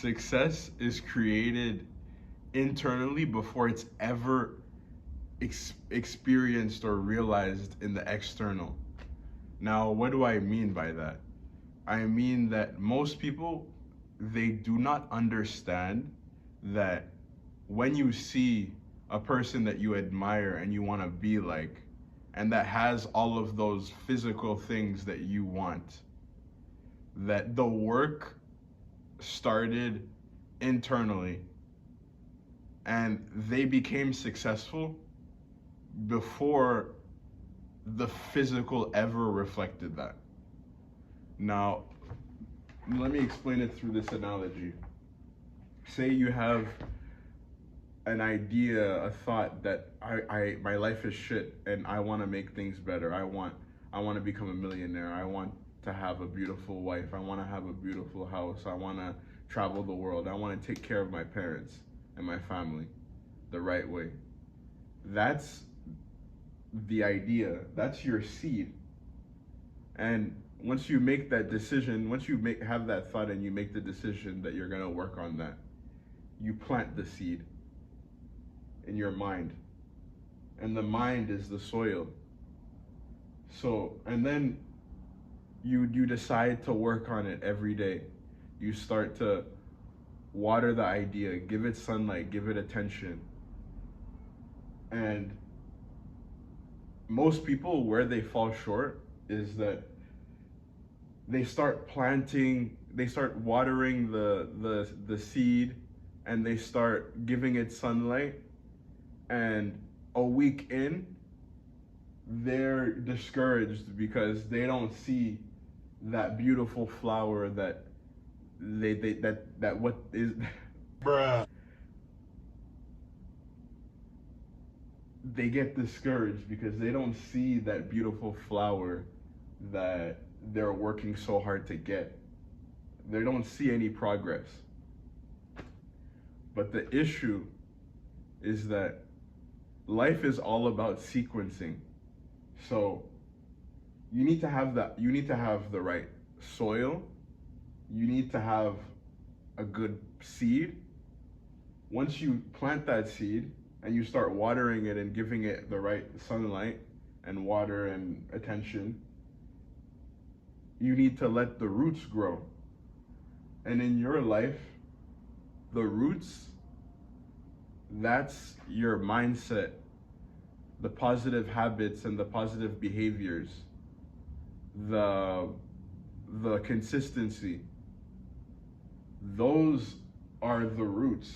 Success is created internally before it's ever experienced or realized in the external. Now, what do I mean by that? I mean that most people, they do not understand that when you see a person that you admire and you want to be like, and that has all of those physical things that you want, that the work started internally and they became successful before the physical ever reflected that. Now, let me explain it through this analogy. Say you have an idea, a thought that I my life is shit and I want to make things better. I want to become a millionaire. I want to have a beautiful wife. I want to have a beautiful house. I want to travel the world. I want to take care of my parents and my family the right way. That's the idea. That's your seed. And once you make that decision, once you have that thought and you make the decision that you're going to work on that, you plant the seed in your mind. And the mind is the soil. So, and then you decide to work on it every day. You start to water the idea, give it sunlight, give it attention. And most people, where they fall short is that they start planting, they start watering the seed, and they start giving it sunlight, and a week in, they're discouraged because they don't see that beautiful flower that that what is Bruh. they get discouraged because they don't see that beautiful flower that they're working so hard to get. They don't see any progress. But the issue is that life is all about sequencing. So you need to have the right soil. You need to have a good seed. Once you plant that seed and you start watering it and giving it the right sunlight and water and attention, you need to let the roots grow. And in your life, the roots, that's your mindset, the positive habits and the positive behaviors, the consistency. Those are the roots.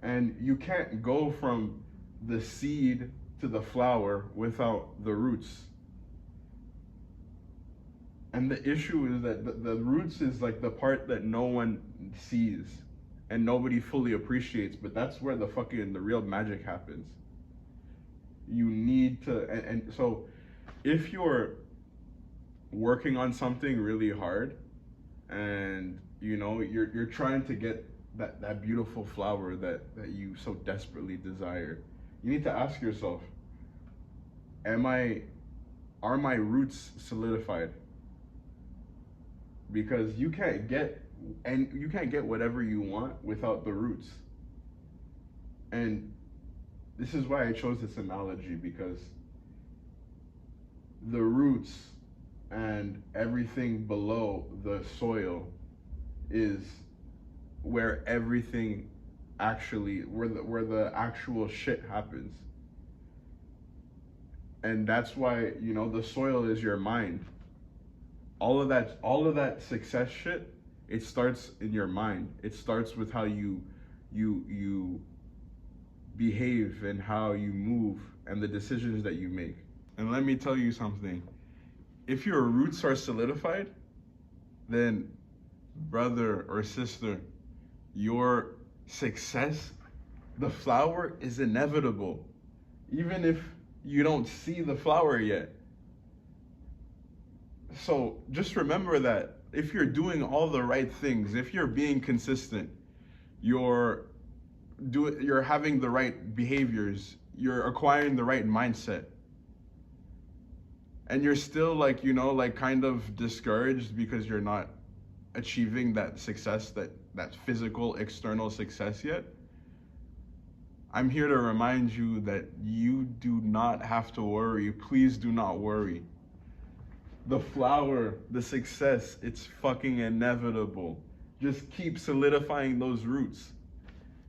And you can't go from the seed to the flower without the roots. And the issue is that the roots is like the part that no one sees and nobody fully appreciates, but that's where the real magic happens. You need to, and so if you're working on something really hard and you're trying to get that beautiful flower that you so desperately desire, you need to ask yourself, are my roots solidified? Because you can't get whatever you want without the roots. And this is why I chose this analogy, because the roots and everything below the soil is where everything actually, where the actual shit happens. And that's why, the soil is your mind. All of that success shit, it starts in your mind. It starts with how you behave and how you move and the decisions that you make. And let me tell you something. If your roots are solidified, then brother or sister, your success, the flower is inevitable. Even if you don't see the flower yet. So just remember that if you're doing all the right things, if you're being consistent, you're having the right behaviors, you're acquiring the right mindset, and you're still kind of discouraged because you're not achieving that success that that physical external success yet, I'm here to remind you that you do not have to worry. Please do not worry. The flower, the success, it's fucking inevitable. Just keep solidifying those roots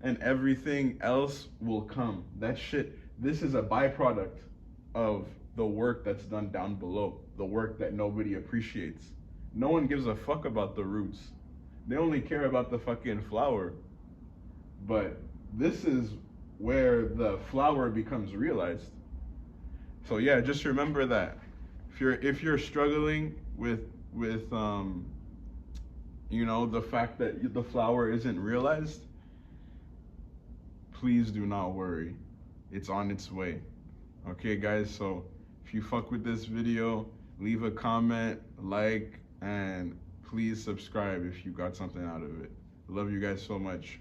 and everything else will come. That shit, this is a byproduct of the work that's done down below, the work that nobody appreciates. No one gives a fuck about the roots. They only care about the fucking flower. But this is where the flower becomes realized. So yeah, just remember that. If you're struggling with you know, the fact that the flower isn't realized, please do not worry. It's on its way. Okay, guys, so if you fuck with this video, leave a comment, like, and please subscribe if you got something out of it. Love you guys so much.